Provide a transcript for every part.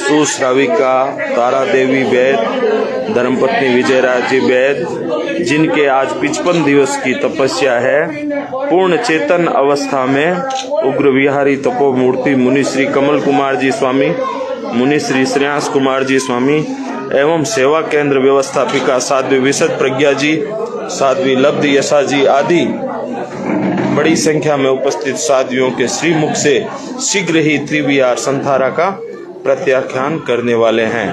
सुश्राविका तारा देवी वैद्य, धर्मपत्नी विजयराज जी वैद्य, जिनके आज 55 दिवस की तपस्या है, पूर्ण चेतन अवस्था में उग्र विहारी तपोमूर्ति मुनि श्री कमल कुमार जी स्वामी, मुनि श्री श्रेयांश कुमार जी स्वामी एवं सेवा केंद्र व्यवस्थापिका साध्वी विशद प्रज्ञा जी, साध्वी लब्ध यशा जी आदि बड़ी संख्या में उपस्थित साध्वियों के श्रीमुख से शीघ्र ही त्रिविहार संथारा का प्रत्याख्यान करने वाले हैं।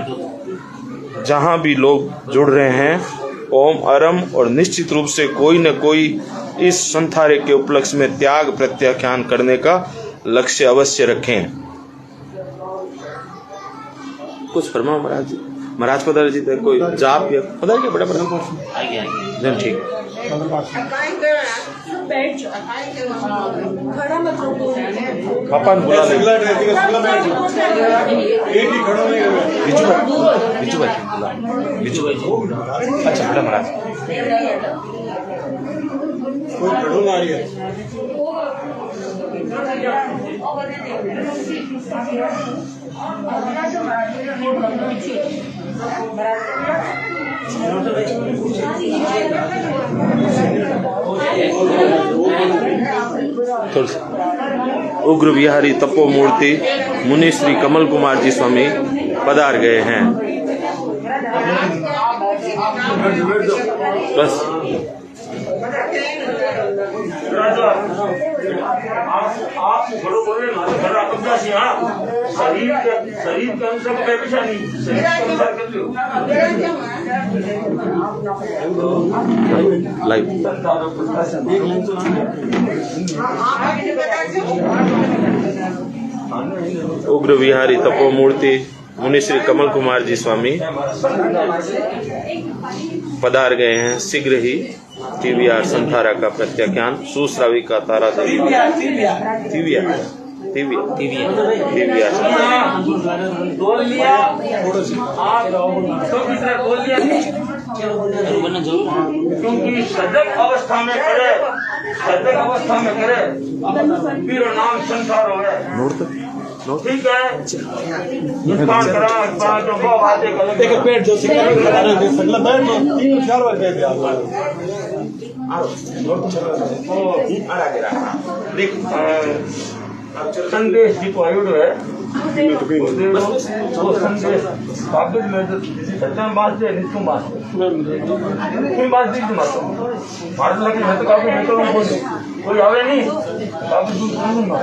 जहां भी लोग जुड़ रहे हैं, ओम अरम और निश्चित रूप से कोई न कोई इस संथारे के उपलक्ष्य में त्याग प्रत्याख्यान करने का लक्ष्य अवश्य रखें। कुछ फरमा महाराज जी, महाराज पधार जी कोई जाप या पधार के बड़ा बड़ा ठीक पापा बुला अच्छा बड़ा महाराज कोई खड़ो ना रही है। उग्र विहारी तपोमूर्ति मुनि श्री कमल कुमार जी स्वामी पधार गए हैं। बस आप खड़ो बोले ना तो खड़ा कब्जा से शरीर के अनुसार कोई पीछा नहीं, शरीर के अनुसार कर लो लाइव। उग्र विहारी तपोमूर्ति मुनि श्री कमल कुमार जी स्वामी पधार गए हैं। शीघ्र ही त्रिविहार संथारा का प्रत्याख्यान सुश्राविका तारा देवी क्योंकि सजग अवस्था में करे फिर नाम संसार हो ठीक है। पेट जो संदेश जी को आयुड है वो संदेश कागज में सच्चा बात है नित्य बात है बात नहीं सुनाता भारत लगे मैं तो कागज में तो कोई आवे नहीं कागज सुनूंगा।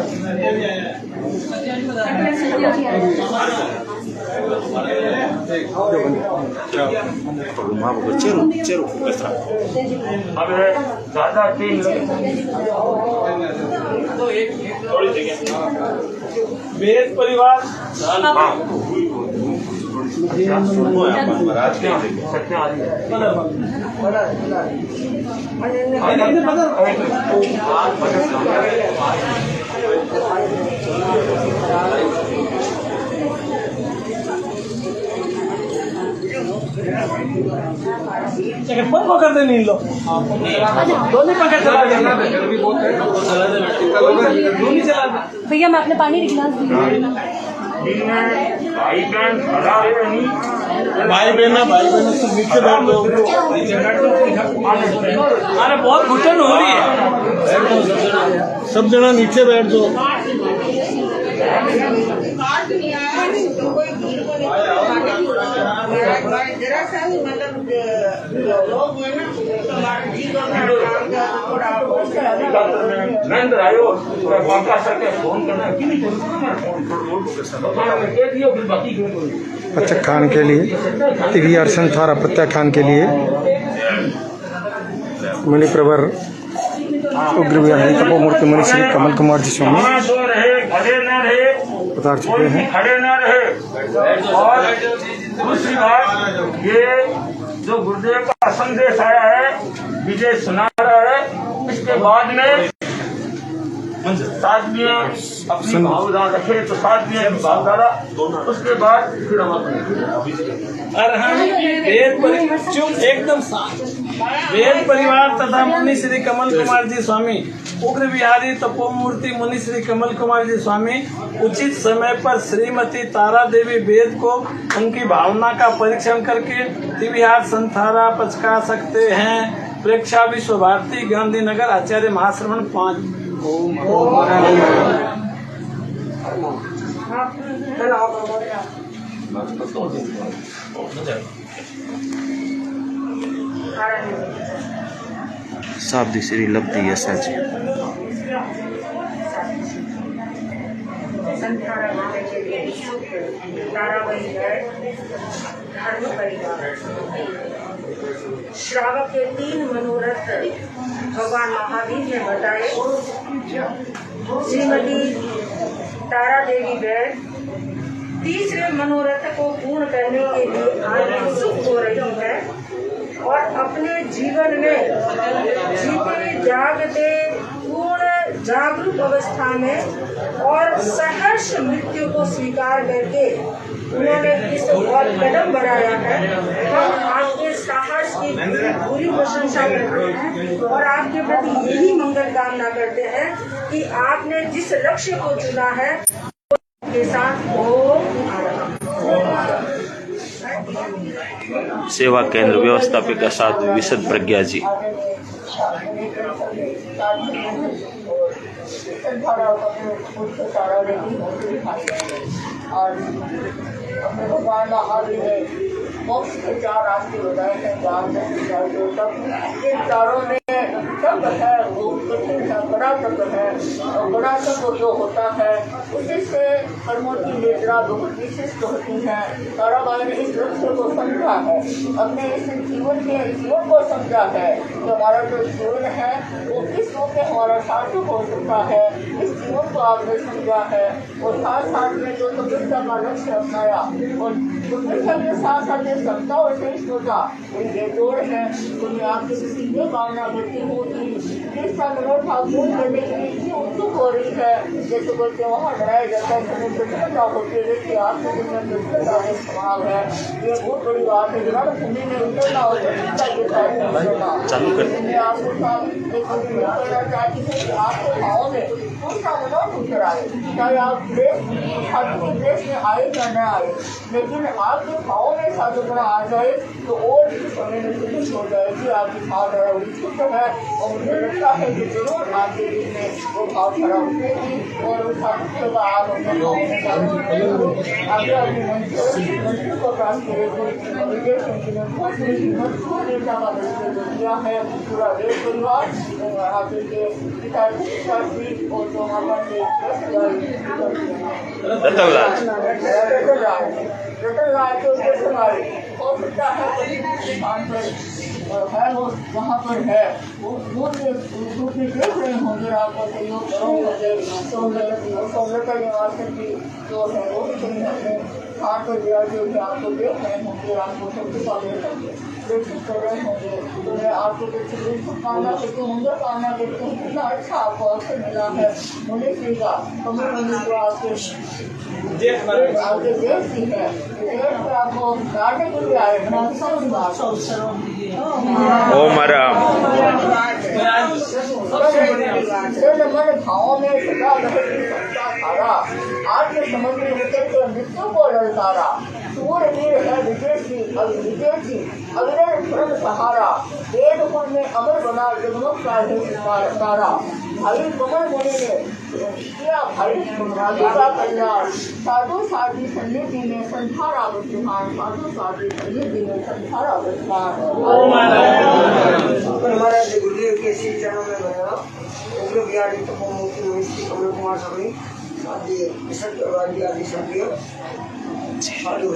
अब ज्यादा तीन वेद परिवार पकड़ते नहीं लोग दोनों पकड़ चला भैया मैं अपने पानी गिलास भाई बहन तो नीचे बैठ दो। अरे बहुत घुटन हो रही है, सब जना नीचे बैठ दो। प्रत्याख्यान के लिए त्रिविहार संथारा प्रत्याख्यान के लिए मुनिप्रवर उग्र विहारी तपोमूर्ति मुनि श्री कमल कुमार जी स्वामी पधार चुके हैं। खड़े न रहे। और दूसरी बात, ये जो गुरुदेव का संदेश आया है, विजय सुना रहा है, इसके बाद में साथ में अपनी भावधारा रखे तो साथ में भावधारा उसके बाद फिर हम अपने एकदम वेद परिवार तथा मुनि श्री कमल कुमार जी स्वामी उग्र विहारी तपोमूर्ति मुनि श्री कमल कुमार जी स्वामी उचित समय पर श्रीमती तारा देवी वेद को उनकी भावना का परीक्षण करके तिविहार संथारा पचका सकते हैं। प्रेक्षा विश्व भारती गांधीनगर आचार्य महाश्रवण 5। शाब्दी श्री लब्धि यशा जी। श्रावक के 3 मनोरथ भगवान महावीर ने बताए। श्रीमती तारा देवी वैद तीसरे मनोरथ को पूर्ण करने के लिए आज उत्सुक हो रही है और अपने जीवन में जीते जागते पूर्ण जागरूक अवस्था में और सहर्ष मृत्यु को स्वीकार करके उन्होंने इस और कदम बढ़ाया है। हम आपके साहस की पूरी प्रशंसा करते हैं और आपके प्रति यही मंगल कामना करते हैं कि आपने जिस लक्ष्य को चुना है के साथ सेवा केंद्र व्यवस्थापिका साध्वी विशद प्रज्ञा जी। अपने भगवान महावीर ने मोक्ष के 4 रास्ते बताए हैं। इन चारों में सब है वो कठिन है, बड़ा तत्व है और बड़ा तत्व जो होता है उसी से कर्मों की निद्रा बहुत विशिष्ट होती है। ताराबाई ने इस लक्ष्य को समझा है, अपने इस जीवन को समझा है कि हमारा जो जीवन है वो किस रूप में हमारा सार्थक हो सकता है। इस जीवन को आपने समझा है और साथ साथ में जो तपस्या का लक्ष्य अपनाया और तपस्या के साथ साथ समता और सहिष्णुता ये जोड़ है। तो मैं आपसे किसी ये कामना करती हूँ कि जिसका मनोभाव पूर्ण करने के लिए इतनी उत्सुक हो रही है जैसे कोई त्योहार मनाया जाता है उसमें प्रसन्नता होती है। देखिए आपके दिन में प्रसन्नता का स्वभाव है, ये बहुत बड़ी बात है। रणभूमि में उतरना और प्रसन्नता के साथ मैं आपको कहना चाहती हूँ कि आपके भावों में दूसरा मनोज उतर आए, चाहे आप देश में आए या न आए, लेकिन आपके भावों में साधुपना आ जाए तो और भी समय में सुनिश्चित हो जाएगी। आपकी भावधारा विस्तृत है और मुझे लगता है कि जरूर आपके बीच में वो भावधारा उठेगी और उस साधुत्व का आप अपने मंत्र को प्राप्त करेगी। विदेश में बहुत बड़ी मजबूत नेता का दृष्टि दिया है पूरा देश परिवार आपके पिता शास्त्री और जो हमारे रतन लाल तो हो सकता है है वो वहाँ पर है वो देख रहे होंगे आपका सहयोग करोगे सौम्यता निवासन की जो है वो भी कहीं अपने हाथ पर दिया जो कि आपको देख रहे होंगे, आपको सबके साथ प्रेषित कर रहे होंगे। तो मैं आपको शुभकामना करती हूँ, मंगल कामना करती हूँ। कितना अच्छा आपको अवसर मिला है मुनीश्री का कमल मंदिर को आपके देश ही है देश पर आपको गाड़ने के लिए आए ओम राम। मन भावों में सदा रहती सत्ता धारा आत्म समुद्र उतर कर मृत्यु को ललकारा। सूर्य वीर है विदेशी अविरल धर्म सहारा। वेद कुल में अमर बना जगमग का है तारा। भाई कमल मुनि ने किया भाई राजा का कल्याण। साधु साधी सन्निधि में संसारा विद्यमान। साधु साधी सन्निधि में संसारा विद्यमान। हमारे गुरुदेव के श्री चरणों में बना उग्र विहारी तपोमूर्ति मुनि कमल कुमार स्वामी आदि सभी साधु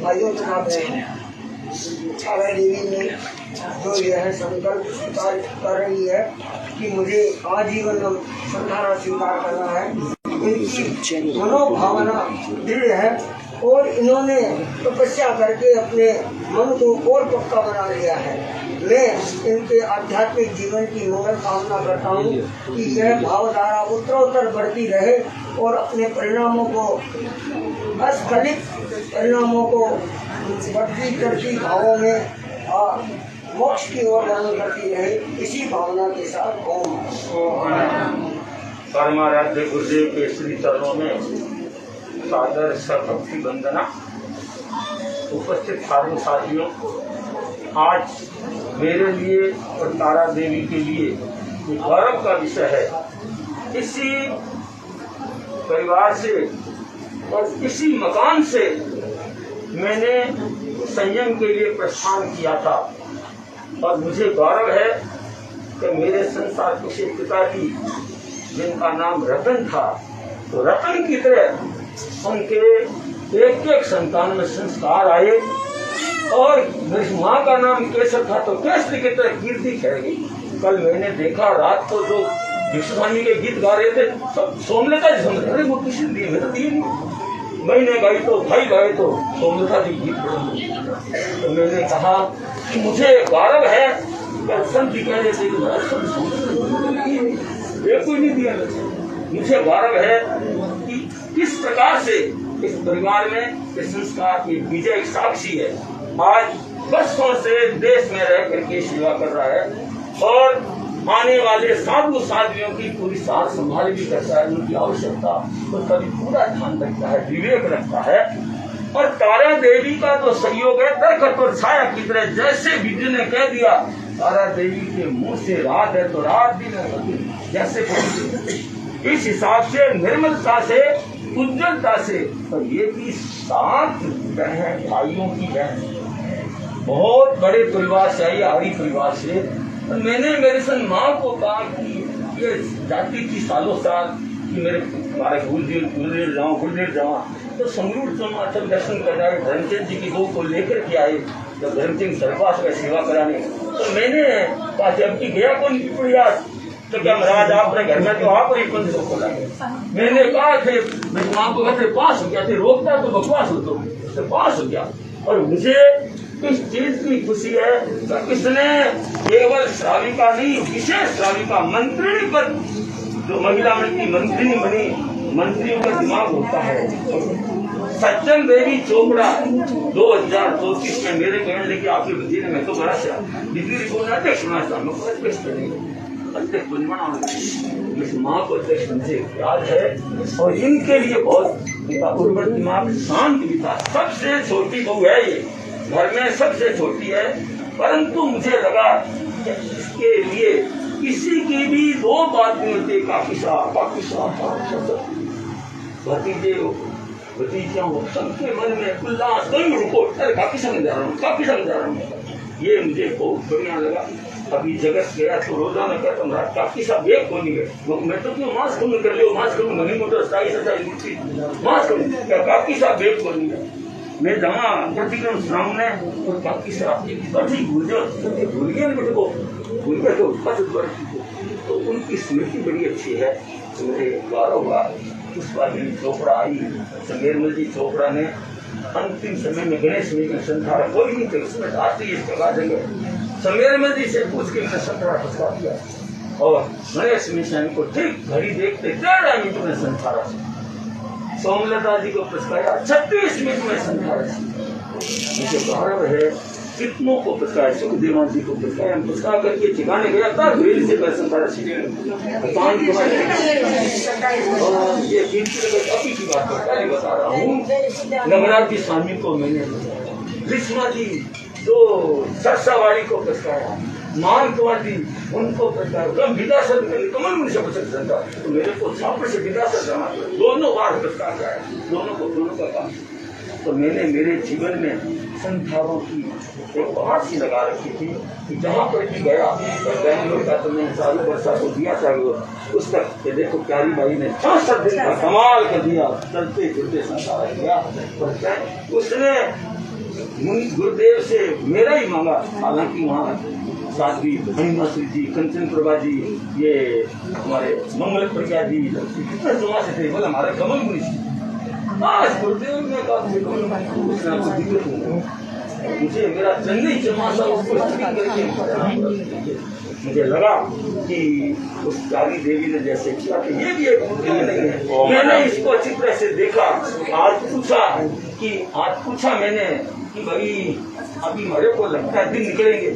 भाइयों तथा तारा देवी ने जो यह संकल्प स्वीकार कर रही है कि मुझे आजीवन संधारा स्वीकार करना है, इनकी मनोभावना दृढ़ है और इन्होंने तपस्या करके अपने मन को और पक्का बना लिया है। मैं इनके आध्यात्मिक जीवन की मंगल कामना करता हूँ कि यह भावधारा उत्तरोत्तर बढ़ती रहे और अपने परिणामों को अस्खलित परिणामों को बढ़ती चढ़ती भावों में मोक्ष की ओर गमन करती रहे। इसी भावना के साथ ओम। परमाराध्य गुरुदेव के श्री चरणों में सादर सभक्ति वंदना। उपस्थित साधु साथियों, आज मेरे लिए और तारा देवी के लिए गौरव का विषय है। इसी परिवार से और इसी मकान से मैंने संयम के लिए प्रस्थान किया था और मुझे गौरव है कि मेरे संसार के पिताजी जिनका नाम रतन था, तो रतन की तरह उनके एक एक संतान में संस्कार आए और मेरी माँ का नाम केसर था तो केसरी की तरह कीर्ति करेगी। कल मैंने देखा रात को जो विश्वस्वामी के गीत गा रहे थे सब सोमलता जी समझ रहे, वो किसी ने दिए, मैंने दिए नहीं। मैंने गाई तो भाई गाए तो सोमलता जी गीत गाए। तो मैंने कहा कि मुझे गौरव है, संत जी कह रहे थे कोई नहीं दिया। मुझे गौरव है कि किस प्रकार से इस परिवार में इस संस्कार की विजय साक्षी है। आज वर्षों से देश में रह करके सेवा कर रहा है और आने वाले साधु साध्वियों की पूरी सार संभाल भी करता है। उनकी आवश्यकता उनका भी पूरा ध्यान रखता है, विवेक रखता है। और तारा देवी का जो सहयोग है दरखत और छाया की तरह, जैसे विद्यु ने कह दिया तारा देवी के मुंह से रात है तो रात दिन है, जैसे इस हिसाब से निर्मलता से उज्जवलता से। और ये भी 7 बहन भाइयों की बहन बहुत बड़े परिवार से आई, आर्य परिवार से। और मैंने मेरे संग माँ को कहा कि ये जाति की सालों साल कि मेरे हमारे गुरुदेव जावा तो संगरूर समाचार दर्शन करने आए। धर्मचंद जी की बहू को लेकर के आए जब धर्मचंद सरपास का सेवा कराने, तो मैंने कहा जब की गया कौन पिपड़िया तो क्या महाराज आपने घर में तो आप ही बंद को खोला। मैंने कहा थे मेरी माँ को कहते पास हो गया थे, रोकता तो बकवास हो तो पास हो गया। और मुझे इस चीज की खुशी है कि इसने केवल श्राविका नहीं, विशेष श्राविका मंत्री पर जो महिला मंत्री मंत्री बनी, मंत्रियों का दिमाग होता है। सज्जन देवी चोपड़ा 2024 में मेरे कहने लगे आपके वजीर ने मैं तो बड़ा डिग्री रिपोर्ट अध्यक्ष होना चाहता अध्यक्ष बनवाना इस माँ को अध्यक्ष मुझे याद है। और इनके लिए बहुत उर्वर दिमाग शांत भी था। सबसे छोटी बहू है ये, घर में सबसे छोटी है, परंतु मुझे लगा कि इसके लिए किसी की भी 2 बात नहीं होती। काफी भतीजे भतीजियां हो सबके मन में उल्लास, कहीं रुको काफी समझा रहा हूँ। ये मुझे बहुत बढ़िया लगा। अभी जगत गया तो रोजाना कहता हूँ काफी साहब एक को नहीं गए, मैं तो क्यों मास्क कम कर लियो, मास्क करूँ नहीं मोटर 27,000 मास्क करूँ क्या काफी साहब एक को नहीं गए। मैं जहाँ प्रतिक्रम सामने और काफी साहब भूल गए बेटे को भूल गए तो उनकी स्मृति बड़ी अच्छी है। तो मुझे गौरव हुआ। पुष्पादेवी चोपड़ा आई, समेरमल जी चोपड़ा ने अंतिम समय में गणेश जी में संसार कोई नहीं थे उसमें राष्ट्रीय जगह जगह समेरमल जी से पूछ के मैंने संसार फंसा दिया और गणेश मिशन को ठीक घड़ी देखते 13 मिनट में संसार सोमलता जी को पुरस्कार 36 मिनट में संसार। मुझे गौरव है कितनों को पुरस्कार, सुखदेव जी को पुरस्कार हम पुरस्कार करके ठिकाने गया था रेल से संसार ये अभी की बात बता रहा हूँ। नवराज जी स्वामी को मैंने कृष्णा जी जो सरसावाड़ी को पुरस्कार, मान कुमार जी उनको पुरस्कार, विदासर कमल मुनि से पुरस्कार तो मेरे को छापर से विदासर जाना दोनों बार पुरस्कार कराया, दोनों का काम। तो मैंने मेरे जीवन में संस्थाओं की एक बात सी लगा रखी थी कि जहाँ पर भी गया तो बैंगलोर का तो मैंने सारी वर्षा को दिया था उस तक कि देखो प्यारी भाई ने 66 दिन का कमाल कर दिया, चलते फिरते संसार किया। उसने गुरुदेव से मेरा ही मांगा, हालांकि वहाँ साध्वी महिमा श्री जी, कंचन प्रभा जी, ये हमारे मंगल प्रज्ञा जी कितने समाज से थे, बोले हमारे कमल मुनि आज गुरुदेव ने कहा पूछना तो दिक्कत नहीं, मुझे मेरा चंदी चमासा उसको स्त्री करके मुझे लगा कि उस प्यारी देवी ने जैसे किया कि ये भी एक मूर्ति नहीं है। मैंने इसको अच्छी तरह से देखा, आज पूछा मैंने कि भाई अभी मेरे को लगता है दिन निकलेंगे।